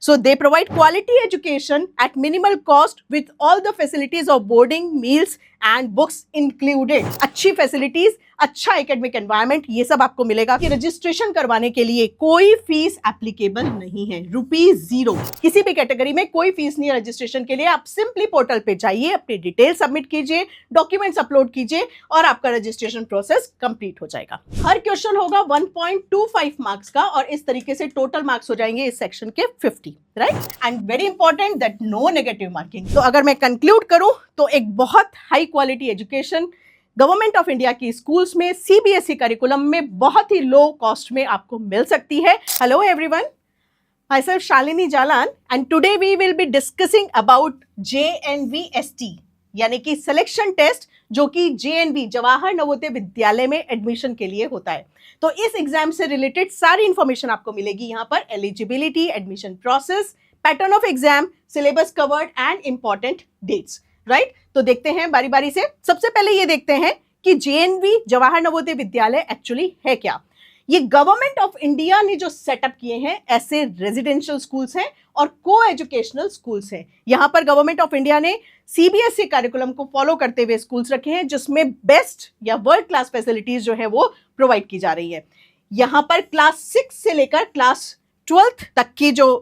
So they provide quality education at minimal cost with all the facilities of boarding, meals and books included. अच्छी facilities, अच्छा academic environment, ये सब आपको मिलेगा। कि रजिस्ट्रेशन करवाने के लिए कोई फीस एप्लीकेबल नहीं है, ₹0 किसी भी कैटेगरी में कोई फीस नहीं है रजिस्ट्रेशन के लिए। आप सिंपली पोर्टल पे जाइए, अपनी डिटेल सबमिट कीजिए, डॉक्यूमेंट्स अपलोड कीजिए और आपका रजिस्ट्रेशन प्रोसेस कंप्लीट हो जाएगा। हर क्वेश्चन होगा 1.25 मार्क्स का और इस तरीके से टोटल मार्क्स हो जाएंगे इस सेक्शन के 50, right. And very important that no negative marking. तो अगर मैं कंक्लूड करूं तो एक बहुत high quality education government of India की स्कूल्स में सीबीएसई करिकुलम में बहुत ही लो कॉस्ट में आपको मिल सकती है। Hello everyone, myself Shalini Jalan and today we will be discussing about JNVST यानी कि सिलेक्शन टेस्ट, जो कि JNV जवाहर नवोदय विद्यालय में एडमिशन के लिए होता है। तो इस एग्जाम से रिलेटेड सारी इंफॉर्मेशन आपको मिलेगी यहाँ पर। Eligibility, admission process, pattern of exam, syllabus covered and important dates, right. तो देखते हैं बारी बारी से। सबसे पहले ये देखते हैं कि JNV जवाहर नवोदय विद्यालय एक्चुअली है क्या। ये गवर्नमेंट ऑफ इंडिया ने जो सेटअप किए हैं ऐसे रेजिडेंशियल स्कूल्स हैं और को एजुकेशनल स्कूल्स हैं। यहाँ पर गवर्नमेंट ऑफ इंडिया ने सीबीएसई करिकुलम को फॉलो करते हुए स्कूल्स रखे हैं जिसमें बेस्ट या वर्ल्ड क्लास फैसिलिटीज जो है वो प्रोवाइड की जा रही है। यहाँ पर क्लास 6 से लेकर क्लास 12th तक की जो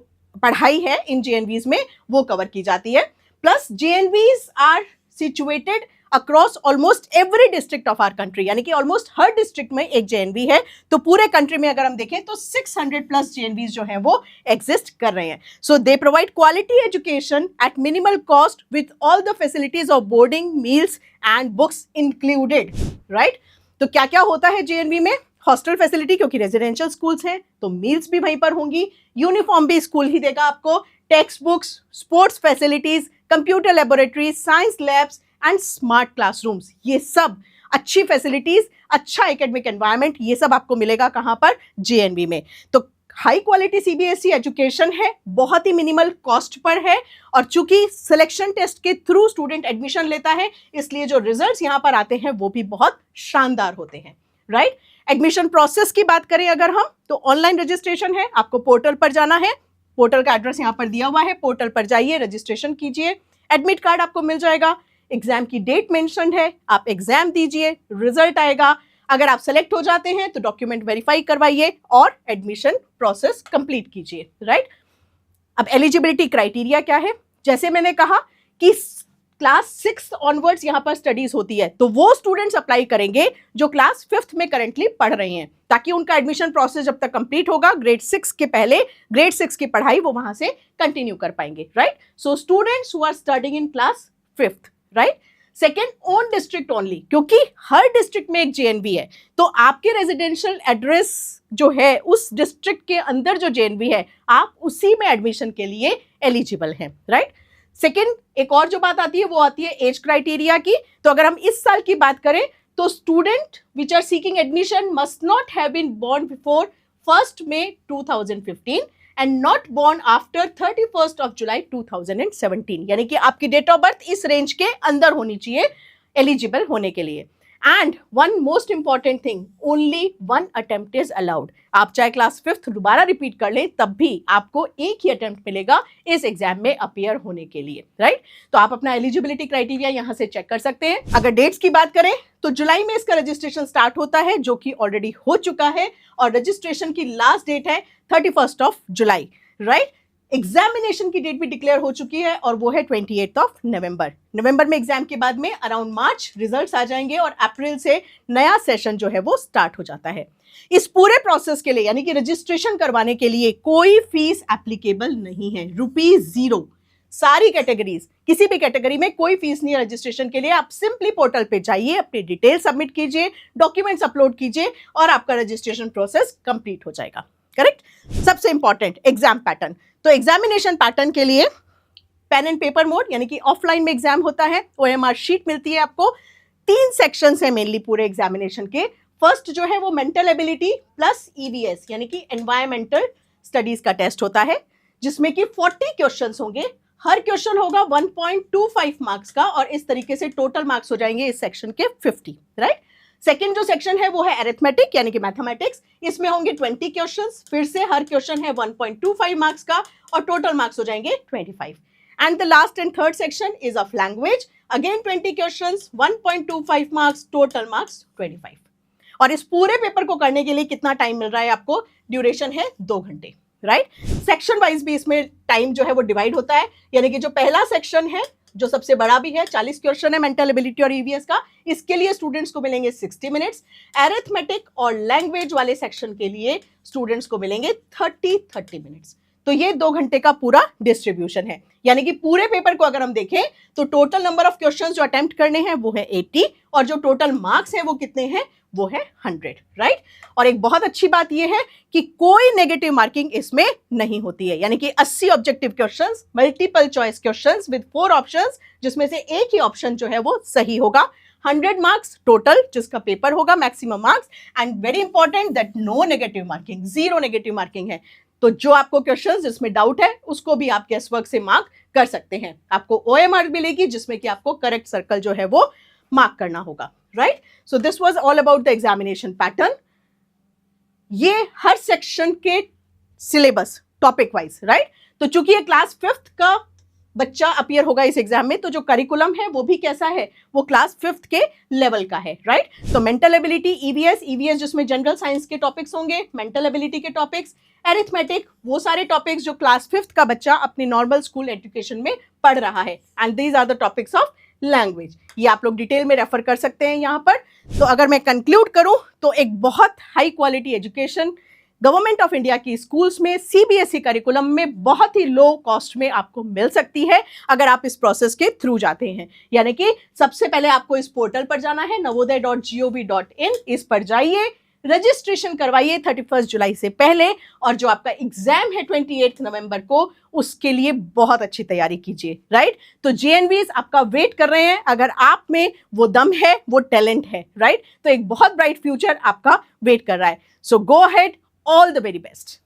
पढ़ाई है इन JNVs में वो कवर की जाती है। Plus JNVs are situated across almost every district of our country, यानी कि ऑलमोस्ट हर डिस्ट्रिक्ट में एक JNV है। तो पूरे कंट्री में अगर हम देखें तो 600 प्लस JNVs जो हैं वो एग्जिस्ट कर रहे हैं। So they provide quality education at minimal cost with all the facilities of boarding, meals and books included, right. तो क्या क्या होता है JNV में? हॉस्टल फैसिलिटी, क्योंकि रेजिडेंशियल स्कूल्स हैं तो मील्स भी वहीं पर होंगी, यूनिफॉर्म भी स्कूल ही देगा आपको, text books, sports facilities, computer laboratory, science labs and smart classrooms, ये सब अच्छी फैसिलिटीज, अच्छा एकेडमिक एनवायरनमेंट, ये सब आपको मिलेगा कहां पर? JNV में। तो हाई क्वालिटी सीबीएसई एजुकेशन है, बहुत ही मिनिमल कॉस्ट पर है और चूंकि सिलेक्शन टेस्ट के थ्रू स्टूडेंट एडमिशन लेता है इसलिए जो रिजल्ट्स यहां पर आते हैं वो भी बहुत शानदार होते हैं, राइट। एडमिशन प्रोसेस की बात करें अगर हम, तो ऑनलाइन रजिस्ट्रेशन है, आपको पोर्टल पर जाना है, पोर्टल का एड्रेस यहाँ पर दिया हुआ है, पोर्टल पर जाइए, रजिस्ट्रेशन कीजिए, एडमिट कार्ड आपको मिल जाएगा, एग्जाम की डेट मेंशन्ड है, आप एग्जाम दीजिए, रिजल्ट आएगा। अगर आप सेलेक्ट हो जाते हैं तो डॉक्यूमेंट वेरीफाई करवाइए और एडमिशन प्रोसेस कंप्लीट कीजिए, राइट। अब एलिजिबिलिटी क्राइटेरिया क्या है? जैसे मैंने कहा कि क्लास 6 ऑनवर्ड्स यहाँ पर स्टडीज होती है, तो वो स्टूडेंट्स अप्लाई करेंगे जो क्लास 5th में करंटली पढ़ रहे हैं, ताकि उनका एडमिशन प्रोसेस जब तक कंप्लीट होगा ग्रेड 6 के पहले ग्रेड 6 की पढ़ाई वो वहां से कंटिन्यू कर पाएंगे, right. So students who are studying in class 5th, right. Second, own district only, क्योंकि हर डिस्ट्रिक्ट में एक JNV है तो आपके रेजिडेंशियल एड्रेस जो है उस डिस्ट्रिक्ट के अंदर जो JNV है आप उसी में एडमिशन के लिए एलिजिबल हैं, राइट। सेकेंड, एक और जो बात आती है वो आती है एज क्राइटेरिया की। तो अगर हम इस साल की बात करें तो student which are seeking admission must not have been born before 1st May 2015 and not born after 31st of July 2017, यानी कि आपकी डेट ऑफ बर्थ इस रेंज के अंदर होनी चाहिए एलिजिबल होने के लिए। And one most important thing, only 1 attempt is allowed. आप चाहे क्लास 5th दोबारा रिपीट कर लें तब भी आपको एक ही अटेम्प्ट मिलेगा इस एग्जाम में अपीयर होने के लिए, राइट। तो आप अपना एलिजिबिलिटी क्राइटेरिया यहां से चेक कर सकते हैं। अगर डेट्स की बात करें तो जुलाई में इसका रजिस्ट्रेशन स्टार्ट होता है जो कि ऑलरेडी हो चुका है और रजिस्ट्रेशन की लास्ट डेट है 31st of July, right. Examination की डेट भी डिक्लेयर हो चुकी है और वो है 28th of November। नवंबर में एग्जाम के बाद में अराउंड मार्च रिजल्ट्स आ जाएंगे और अप्रैल से नया सेशन जो है वो स्टार्ट हो जाता है। इस पूरे प्रोसेस के लिए यानी कि रजिस्ट्रेशन करवाने के लिए कोई फीस एप्लीकेबल नहीं है, ₹0। सारी कैटेगरीज, किसी भी कैटेगरी में कोई फीस नहीं है रजिस्ट्रेशन के लिए। आप सिंपली पोर्टल पे जाइए, अपनी डिटेल सबमिट कीजिए, डॉक्यूमेंट्स अपलोड कीजिए और आपका रजिस्ट्रेशन प्रोसेस कंप्लीट हो जाएगा, करेक्ट। सबसे इंपॉर्टेंट एग्जाम पैटर्न, तो एग्जामिनेशन पैटर्न के लिए पेन एंड पेपर मोड यानी कि ऑफलाइन में एग्जाम होता है, OMR शीट मिलती है आपको। 3 सेक्शंस है मेनली पूरे एग्जामिनेशन के। फर्स्ट जो है वो मेंटल एबिलिटी प्लस EVS यानी कि एनवायरमेंटल स्टडीज का टेस्ट होता है जिसमें कि 40 क्वेश्चंस होंगे। हर क्वेश्चन होगा 1.25 मार्क्स का और इस तरीके से टोटल मार्क्स हो जाएंगे इस सेक्शन के 50, राइट। सेकंड जो सेक्शन है वो है अरिथमेटिक यानी कि मैथमेटिक्स। इसमें होंगे 20 क्वेश्चंस, फिर से हर क्वेश्चन है 1.25 मार्क्स का और टोटल मार्क्स हो जाएंगे 25। And the last and third section is of language, again 20 questions, 1.25 marks, total marks 25। और इस पूरे पेपर को करने के लिए कितना टाइम मिल रहा है आपको? ड्यूरेशन है 2 घंटे, राइट। सेक्शन वाइज भी इसमें टाइम जो है वो डिवाइड होता है, यानी कि जो पहला सेक्शन है जो सबसे बड़ा भी है, 40 क्वेश्चन है मेंटल एबिलिटी और ईवीएस का, इसके लिए स्टूडेंट्स को मिलेंगे 60 मिनट्स। एरिथमेटिक और लैंग्वेज वाले सेक्शन के लिए स्टूडेंट्स को मिलेंगे 30 मिनट्स। तो ये 2 घंटे का पूरा डिस्ट्रीब्यूशन है, यानी कि पूरे पेपर को अगर हम देखें तो टोटल नंबर ऑफ क्वेश्चंस जो अटेम्प्ट करने हैं वो है 80 और जो टोटल मार्क्स है वो कितने हैं? वो है 100, राइट। और एक बहुत अच्छी बात ये है कि कोई नेगेटिव मार्किंग इसमें नहीं होती है, यानी कि 80 objective questions, multiple choice questions with 4 options, जिसमें से एक ही ऑप्शन जो है वो सही होगा। 100 मार्क्स टोटल जिसका पेपर होगा, maximum marks, and very important that no negative marking, 0 negative marking है। तो जो आपको क्वेश्चंस जिसमें डाउट है उसको भी आप गेस वर्क से मार्क कर सकते हैं। आपको OMR मिलेगी जिसमें कि आपको करेक्ट सर्कल जो है वो मार्क करना होगा, right. So this was all about the examination pattern. ये हर सेक्शन के सिलेबस टॉपिक वाइज, राइट। तो चूंकि ये क्लास 5th का बच्चा अपीयर होगा इस एग्जाम में, तो जो करिकुलम है वो भी कैसा है? वो क्लास 5th के लेवल का है, राइट। तो मेंटल एबिलिटी, ईवीएस जिसमें जनरल साइंस के टॉपिक्स होंगे, मेंटल एबिलिटी के टॉपिक्स, एरिथमेटिक, वो सारे टॉपिक्स जो क्लास 5th का बच्चा अपनी नॉर्मल स्कूल एजुकेशन में पढ़ रहा है। And these are the topics of language. ये आप लोग डिटेल में रेफर कर सकते हैं यहाँ पर। तो अगर मैं कंक्लूड करूं तो एक बहुत high quality education government of India की स्कूल्स में CBSE करिकुलम में बहुत ही लो कॉस्ट में आपको मिल सकती है अगर आप इस प्रोसेस के थ्रू जाते हैं। यानी कि सबसे पहले आपको इस पोर्टल पर जाना है navodaya.gov.in, इस पर जाइए, रजिस्ट्रेशन करवाइए 31 जुलाई से पहले, और जो आपका एग्जाम है 28 नवंबर को, उसके लिए बहुत अच्छी तैयारी कीजिए, राइट। तो JNVs आपका वेट कर रहे हैं, अगर आप में वो दम है, वो टैलेंट है, राइट, तो एक बहुत ब्राइट फ्यूचर आपका वेट कर रहा है। So go ahead, all the very best.